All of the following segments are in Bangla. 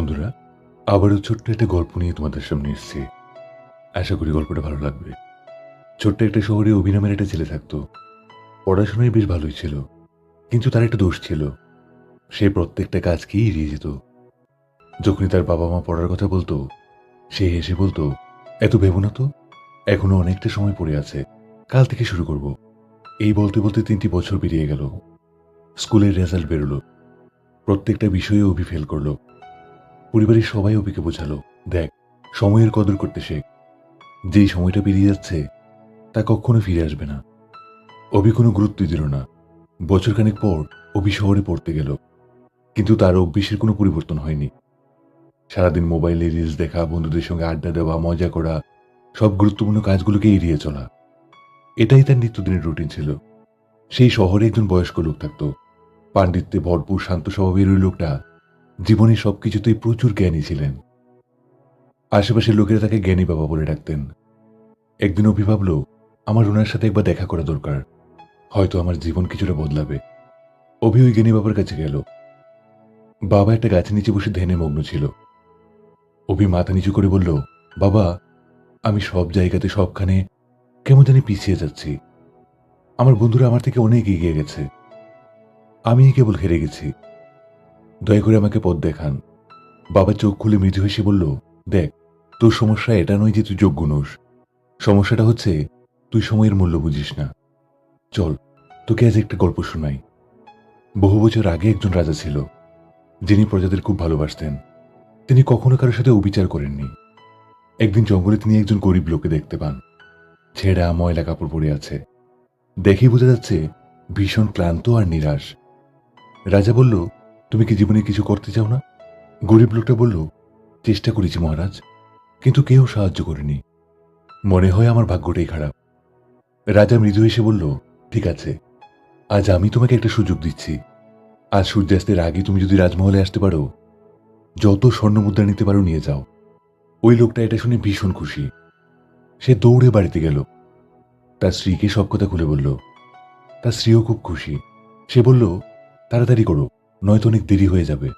বন্ধুরা, আবারও ছোট্ট একটা গল্প নিয়ে তোমাদের সামনে এসেছি। আশা করি গল্পটা ভালো লাগবে। ছোট্ট একটা শহরে অভি নামের একটা ছেলে থাকতো। পড়াশোনায় বেশ ভালোই ছিল, কিন্তু তার একটা দোষ ছিল। সে প্রত্যেকটা কাজকেই এড়িয়ে যেত। যখনই তার বাবা মা পড়ার কথা বলতো, সে হেসে বলতো, এত ভেবো না তো, এখনো অনেকটা সময় পড়ে আছে, কাল থেকে শুরু করব। এই বলতে বলতে 3টি বছর পেরিয়ে গেল। স্কুলের রেজাল্ট বেরোলো। প্রত্যেকটা বিষয়ে অভি ফেল করলো। পরিবারের সবাই অভিকে বোঝালো, দেখ, সময়ের কদর করতে শেখ। যেই সময়টা পেরিয়ে যাচ্ছে তা কখনো ফিরে আসবে না। অভি কোনো গুরুত্বই দিল না। বছরখানেক পর অভি শহরে পড়তে গেল, কিন্তু তার অভ্যেসের কোনো পরিবর্তন হয়নি। সারাদিন মোবাইলে রিলস দেখা, বন্ধুদের সঙ্গে আড্ডা দেওয়া, মজা করা, সব গুরুত্বপূর্ণ কাজগুলোকে এড়িয়ে চলা, এটাই তার নিত্যদিনের রুটিন ছিল। সেই শহরে একজন বয়স্ক লোক থাকত। পাণ্ডিত্যে ভরপুর, শান্ত স্বভাবের ওই লোকটা জীবনের সবকিছুতেই প্রচুর জ্ঞানী ছিলেন। আশেপাশের লোকেরা তাকে জ্ঞানী বাবা বলে ডাকতেন। একদিন অভি ভাবল, আমার ওনার সাথে একবার দেখা করা দরকার, হয়তো আমার জীবন কিছুটা বদলাবে। অভি ওই জ্ঞানী বাবার কাছে গেল। বাবা একটা গাছের নিচে বসে ধ্যানে মগ্ন ছিল। অভি মাথা নিচু করে বলল, বাবা, আমি সব জায়গাতে সবখানে কেমন জানি পিছিয়ে যাচ্ছি। আমার বন্ধুরা আমার থেকে অনেক এগিয়ে গেছে, আমি কেবল হেরে গেছি। দয়া করে আমাকে পথ দেখান। বাবা চোখ খুলে মৃদু হেসে বলল, দেখ, তোর সমস্যা এটা নয় যে তুই যোগ্য নোস। সমস্যাটা হচ্ছে তুই সময়ের মূল্য বুঝিস না। চল, তোকে আজ একটা গল্প শোনাই। বহু বছর আগে একজন রাজা ছিল, যিনি প্রজাদের খুব ভালোবাসতেন। তিনি কখনো কারোর সাথে অবিচার করেননি। একদিন জঙ্গলে তিনি একজন গরিব লোককে দেখতে পান। ছেঁড়া ময়লা কাপড় পরে আছে। দেখেই বোঝা যাচ্ছে ভীষণ ক্লান্ত আর নিরাশ। রাজা বলল, তুমি কি জীবনে কিছু করতে চাও না? গরিব লোকটা বলল, চেষ্টা করেছি মহারাজ, কিন্তু কেউ সাহায্য করেনি। মনে হয় আমার ভাগ্যটাই খারাপ। রাজা মৃদু হেসে বলল, ঠিক আছে, আজ আমি তোমাকে একটা সুযোগ দিচ্ছি। আজ সূর্যাস্তের আগে তুমি যদি রাজমহলে আসতে পারো, যত স্বর্ণ মুদ্রা নিতে পারো নিয়ে যাও। ওই লোকটা এটা শুনে ভীষণ খুশি। সে দৌড়ে বাড়িতে গেল। তার স্ত্রীকে সব কথা খুলে বলল। তার স্ত্রীও খুব খুশি। সে বলল, তাড়াতাড়ি করো, নয়তো অনেক দেরি হয়ে যাবে।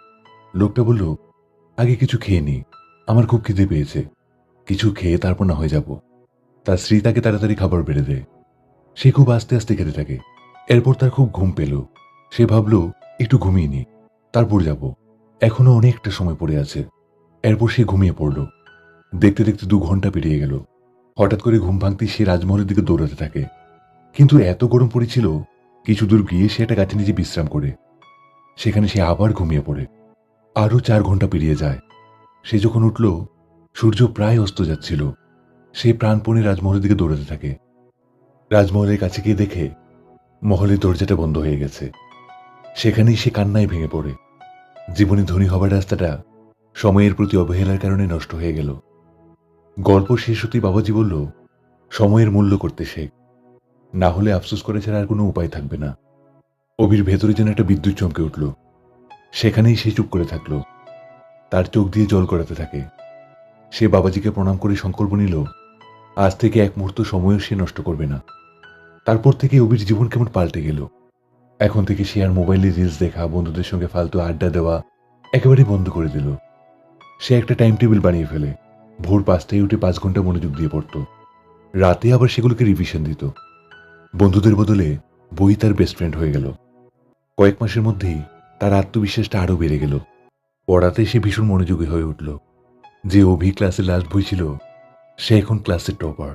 লোকটা বলল, আগে কিছু খেয়ে নি, আমার খুব খিদে পেয়েছে, কিছু খেয়ে তারপর না হয়ে যাব। তার স্ত্রী তাকে তাড়াতাড়ি খাবার বেড়ে দেয়। সে খুব আস্তে আস্তে খেতে থাকে। এরপর তার খুব ঘুম পেল। সে ভাবল, একটু ঘুমিয়ে নি, তারপর যাব, এখনো অনেকটা সময় পড়ে আছে। এরপর সে ঘুমিয়ে পড়ল। দেখতে দেখতে 2 ঘন্টা পেরিয়ে গেল। হঠাৎ করে ঘুম ভাঙতেই সে রাজমহলের দিকে দৌড়াতে থাকে। কিন্তু এত গরম পড়েছিল, কিছু দূর গিয়ে সে একটা গাছের নিচে বিশ্রাম করে সেখানে সে আবার ঘুমিয়ে পড়ে। আরো 4 ঘন্টা পেরিয়ে যায়। সে যখন উঠল, সূর্য প্রায় অস্ত যাচ্ছিল। সে প্রাণপণে রাজমহলের দিকে দৌড়াতে থাকে। রাজমহলের কাছে গিয়ে দেখে মহলের দরজাটা বন্ধ হয়ে গেছে। সেখানেই সে কান্নায় ভেঙে পড়ে। জীবনে ধনী হবার রাস্তাটা সময়ের প্রতি অবহেলার কারণে নষ্ট হয়ে গেল। গল্প শেষ হতেই বাবাজি বলল, সময়ের মূল্য করতে শেখ, না হলে আফসোস করে ছাড়া আর কোনো উপায় থাকবে না। অভির ভেতরে যেন একটা বিদ্যুৎ চমকে উঠল। সেখানেই সে চুপ করে থাকলো। তার চোখ দিয়ে জল গড়াতে থাকে। সে বাবাজিকে প্রণাম করে সংকল্প নিল, আজ থেকে এক মুহূর্ত সময়ও সে নষ্ট করবে না। তারপর থেকে অভির জীবন কেমন পাল্টে গেল। এখন থেকে সে আর মোবাইলে রিলস দেখা, বন্ধুদের সঙ্গে ফালতু আড্ডা দেওয়া একেবারে বন্ধ করে দিল। সে একটা টাইম টেবিল বানিয়ে ফেলে। ভোর 5টায় উঠে 5 ঘন্টা মনোযোগ দিয়ে পড়ত। রাতে আবার সেগুলোকে রিভিশন দিত। বন্ধুদের বদলে বই তার বেস্ট ফ্রেন্ড হয়ে গেল। কয়েক মাসের মধ্যেই তার আত্মবিশ্বাসটা আরো বেড়ে গেল। পড়াতে সে ভীষণ মনোযোগী হয়ে উঠল। যে অভি ক্লাসের লাস্ট বই ছিল, সে এখন ক্লাসের টপার।